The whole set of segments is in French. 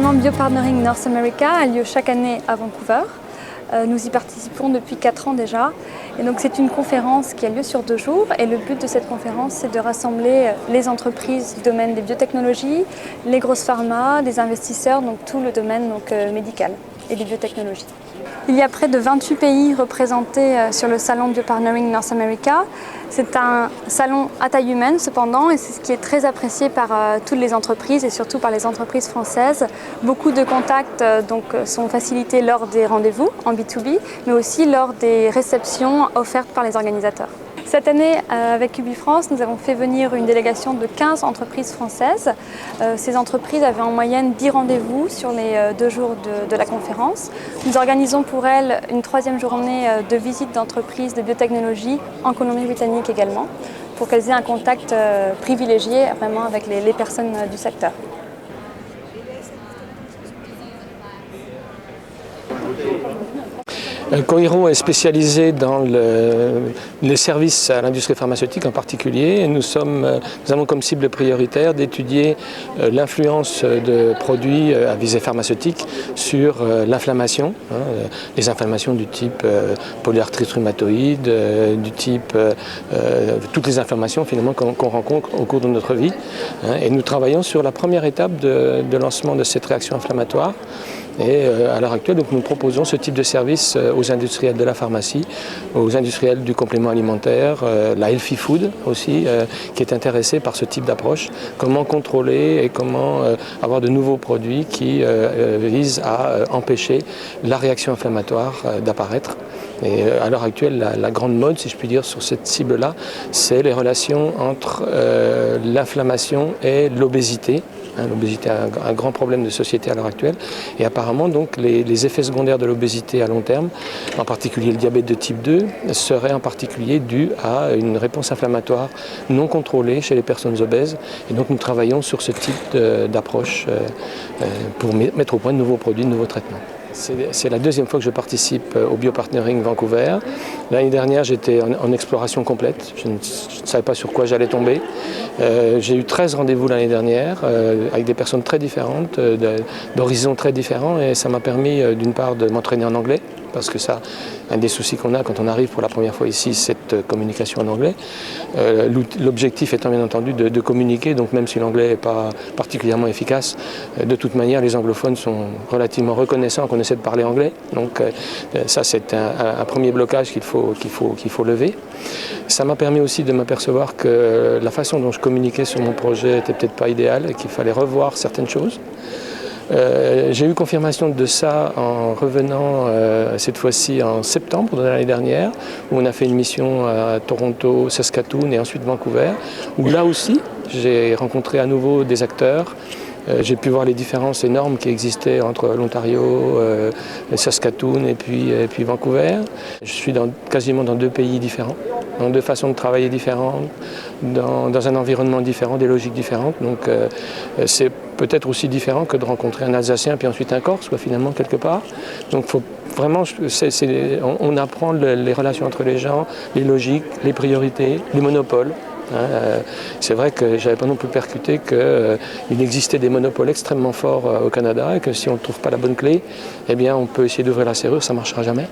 L'événement Biopartnering North America a lieu chaque année à Vancouver. Nous y participons depuis 4 ans déjà. Et donc c'est une conférence qui a lieu sur 2 jours. Et le but de cette conférence, c'est de rassembler les entreprises du domaine des biotechnologies, les grosses pharma, les investisseurs, donc tout le domaine médical et des biotechnologies. Il y a près de 28 pays représentés sur le salon Biopartnering North America. C'est un salon à taille humaine cependant, et c'est ce qui est très apprécié par toutes les entreprises et surtout par les entreprises françaises. Beaucoup de contacts sont facilités lors des rendez-vous en B2B, mais aussi lors des réceptions offertes par les organisateurs. Cette année, avec UbiFrance, nous avons fait venir une délégation de 15 entreprises françaises. Ces entreprises avaient en moyenne 10 rendez-vous sur les 2 jours de la conférence. Nous organisons pour elles une 3e journée de visite d'entreprises de biotechnologie en Colombie-Britannique également, pour qu'elles aient un contact privilégié vraiment avec les personnes du secteur. Cohero est spécialisé dans les services à l'industrie pharmaceutique en particulier. Nous avons comme cible prioritaire d'étudier l'influence de produits à visée pharmaceutique sur l'inflammation, les inflammations du type polyarthrite rhumatoïde, du type toutes les inflammations finalement qu'on rencontre au cours de notre vie. Et nous travaillons sur la première étape de lancement de cette réaction inflammatoire. Et à l'heure actuelle, donc, nous proposons ce type de service aux industriels de la pharmacie, aux industriels du complément alimentaire, la healthy food aussi, qui est intéressée par ce type d'approche. Comment contrôler et comment avoir de nouveaux produits qui visent à empêcher la réaction inflammatoire d'apparaître. Et à l'heure actuelle, la grande mode, si je puis dire, sur cette cible-là, c'est les relations entre l'inflammation et l'obésité. L'obésité est un grand problème de société à l'heure actuelle, et apparemment donc les effets secondaires de l'obésité à long terme, en particulier le diabète de type 2, seraient en particulier dus à une réponse inflammatoire non contrôlée chez les personnes obèses. Et donc nous travaillons sur ce type d'approche pour mettre au point de nouveaux produits, de nouveaux traitements. C'est la 2e fois que je participe au Biopartnering Vancouver. L'année dernière, j'étais en exploration complète. Je ne savais pas sur quoi j'allais tomber. J'ai eu 13 rendez-vous l'année dernière avec des personnes très différentes, d'horizons très différents, et ça m'a permis d'une part de m'entraîner en anglais, parce que ça, un des soucis qu'on a quand on arrive pour la première fois ici, c'est cette communication en anglais. L'objectif étant bien entendu de communiquer, donc même si l'anglais n'est pas particulièrement efficace, de toute manière les anglophones sont relativement reconnaissants qu'on essaie de parler anglais. Donc ça c'est un premier blocage qu'il faut lever. Ça m'a permis aussi de m'apercevoir que la façon dont je communiquais sur mon projet n'était peut-être pas idéale et qu'il fallait revoir certaines choses. J'ai eu confirmation de ça en revenant cette fois-ci en septembre de l'année dernière, où on a fait une mission à Toronto, Saskatoon et ensuite Vancouver, où là aussi j'ai rencontré à nouveau des acteurs. J'ai pu voir les différences énormes qui existaient entre l'Ontario, Saskatoon et puis Vancouver. Je suis quasiment dans 2 pays différents, dans 2 façons de travailler différentes, dans un environnement différent, des logiques différentes. Donc c'est peut-être aussi différent que de rencontrer un Alsacien puis ensuite un Corse, finalement quelque part. Donc faut vraiment, on apprend les relations entre les gens, les logiques, les priorités, les monopoles. C'est vrai que je n'avais pas non plus percuté qu'il existait des monopoles extrêmement forts au Canada et que si on ne trouve pas la bonne clé, eh bien on peut essayer d'ouvrir la serrure, ça ne marchera jamais.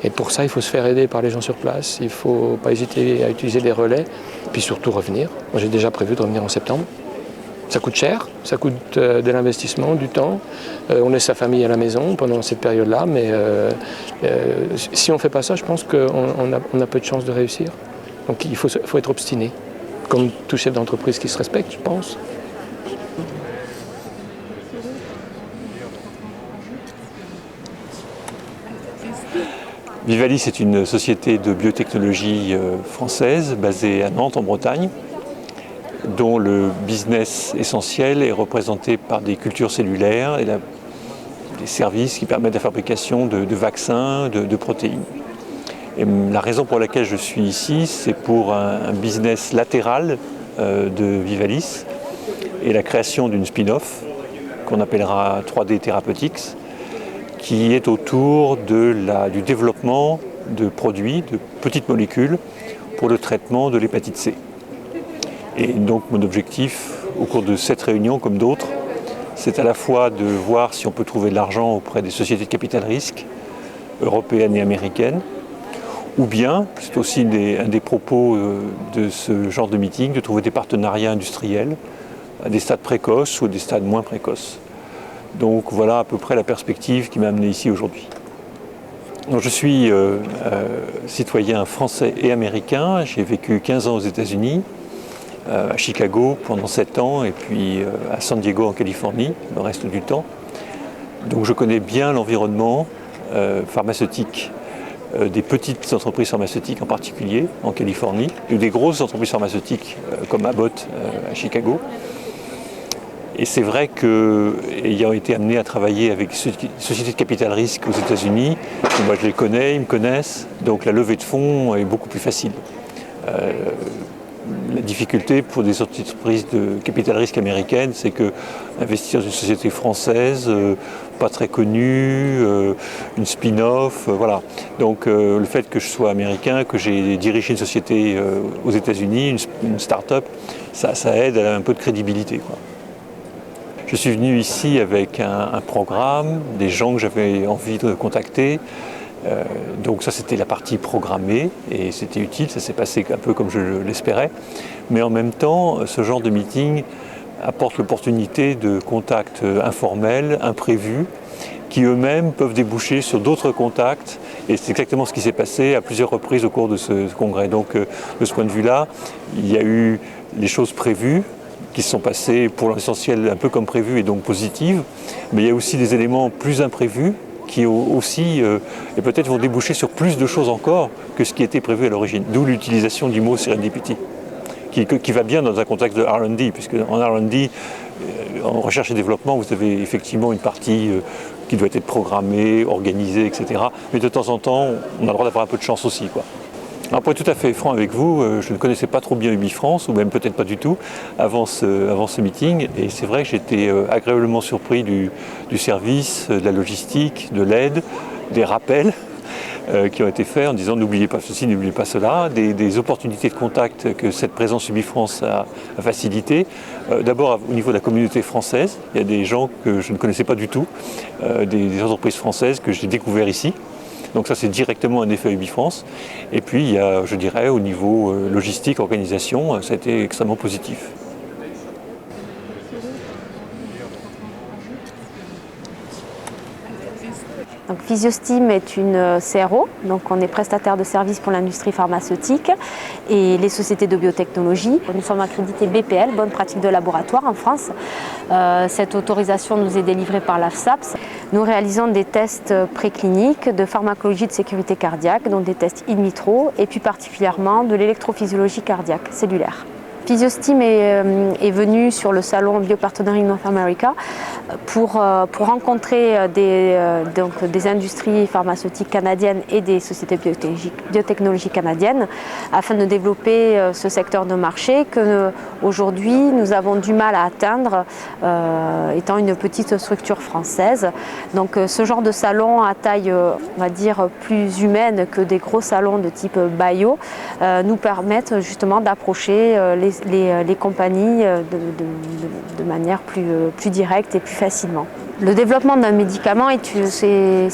Et pour ça, il faut se faire aider par les gens sur place, il ne faut pas hésiter à utiliser des relais, puis surtout revenir. Moi j'ai déjà prévu de revenir en septembre. Ça coûte cher, ça coûte de l'investissement, du temps. On laisse sa famille à la maison pendant cette période-là, mais si on ne fait pas ça, je pense qu'on a peu de chances de réussir. Donc il faut être obstiné, comme tout chef d'entreprise qui se respecte, je pense. Vivalis est une société de biotechnologie française basée à Nantes en Bretagne, dont le business essentiel est représenté par des cultures cellulaires et des services qui permettent la fabrication de vaccins, de protéines. Et la raison pour laquelle je suis ici, c'est pour un business latéral de Vivalis et la création d'une spin-off qu'on appellera 3D Therapeutics, qui est autour du développement de produits, de petites molécules pour le traitement de l'hépatite C. Et donc mon objectif, au cours de cette réunion comme d'autres, c'est à la fois de voir si on peut trouver de l'argent auprès des sociétés de capital risque, européennes et américaines, ou bien, c'est aussi un des propos de ce genre de meeting, de trouver des partenariats industriels à des stades précoces ou à des stades moins précoces. Donc voilà à peu près la perspective qui m'a amené ici aujourd'hui. Donc, je suis citoyen français et américain, j'ai vécu 15 ans aux États-Unis, à Chicago pendant 7 ans et puis à San Diego en Californie le reste du temps. Donc je connais bien l'environnement pharmaceutique des petites entreprises pharmaceutiques en particulier en Californie, et des grosses entreprises pharmaceutiques comme Abbott à Chicago. Et c'est vrai qu'ayant été amené à travailler avec des sociétés de capital risque aux États-Unis, moi je les connais, ils me connaissent, donc la levée de fonds est beaucoup plus facile. La difficulté pour des entreprises de capital risque américaines, c'est que investir dans une société française, pas très connue, une spin-off, voilà. Donc le fait que je sois américain, que j'ai dirigé une société aux États-Unis, une start-up, ça aide à un peu de crédibilité, quoi. Je suis venu ici avec un programme, des gens que j'avais envie de contacter. Donc ça c'était la partie programmée et c'était utile, ça s'est passé un peu comme je l'espérais. Mais en même temps, ce genre de meeting apporte l'opportunité de contacts informels, imprévus, qui eux-mêmes peuvent déboucher sur d'autres contacts. Et c'est exactement ce qui s'est passé à plusieurs reprises au cours de ce congrès. Donc de ce point de vue-là, il y a eu les choses prévues, qui se sont passées pour l'essentiel un peu comme prévu et donc positives, mais il y a aussi des éléments plus imprévus qui aussi, et peut-être vont déboucher sur plus de choses encore que ce qui était prévu à l'origine. D'où l'utilisation du mot serendipity, qui va bien dans un contexte de R&D, puisque en R&D, en recherche et développement, vous avez effectivement une partie qui doit être programmée, organisée, etc. Mais de temps en temps, on a le droit d'avoir un peu de chance aussi, quoi. Alors pour être tout à fait franc avec vous, je ne connaissais pas trop bien Ubifrance, ou même peut-être pas du tout, avant ce meeting. Et c'est vrai que j'étais agréablement surpris du service, de la logistique, de l'aide, des rappels qui ont été faits en disant n'oubliez pas ceci, n'oubliez pas cela, des opportunités de contact que cette présence Ubifrance a facilité. D'abord au niveau de la communauté française, il y a des gens que je ne connaissais pas du tout, des entreprises françaises que j'ai découvertes ici. Donc ça c'est directement un effet Ubifrance. Et puis il y a, je dirais, au niveau logistique, organisation, ça a été extrêmement positif. Donc Physiostim est une CRO, donc on est prestataire de services pour l'industrie pharmaceutique et les sociétés de biotechnologie. Nous sommes accrédités BPL, bonne pratique de laboratoire en France. Cette autorisation nous est délivrée par l'AFSAPS. Nous réalisons des tests précliniques de pharmacologie de sécurité cardiaque, donc des tests in vitro et plus particulièrement de l'électrophysiologie cardiaque cellulaire. Physiostim est venu sur le salon Biopartnering North America pour rencontrer des industries pharmaceutiques canadiennes et des sociétés biotechnologie canadiennes afin de développer ce secteur de marché que aujourd'hui nous avons du mal à atteindre étant une petite structure française. Donc ce genre de salon à taille on va dire plus humaine que des gros salons de type bio nous permettent justement d'approcher les compagnies de manière plus directe et plus facilement. Le développement d'un médicament c'est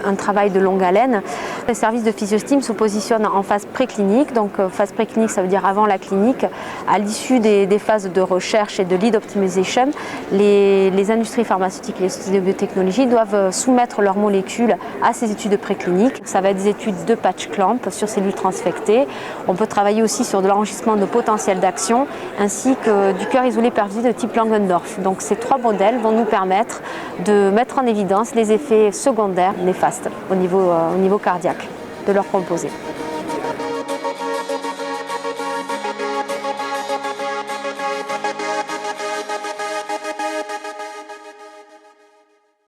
un travail de longue haleine. Le service de Physiostim se positionne en phase préclinique, donc phase préclinique ça veut dire avant la clinique. À l'issue des phases de recherche et de lead optimization, les industries pharmaceutiques et les sociétés de biotechnologie doivent soumettre leurs molécules à ces études précliniques. Ça va être des études de patch clamp sur cellules transfectées. On peut travailler aussi sur de l'enregistrement de potentiel d'action ainsi que du cœur isolé perfusi de type Langendorf. Donc ces trois modèles vont nous permettre de mettre en évidence les effets secondaires néfastes au niveau cardiaque de leurs composés.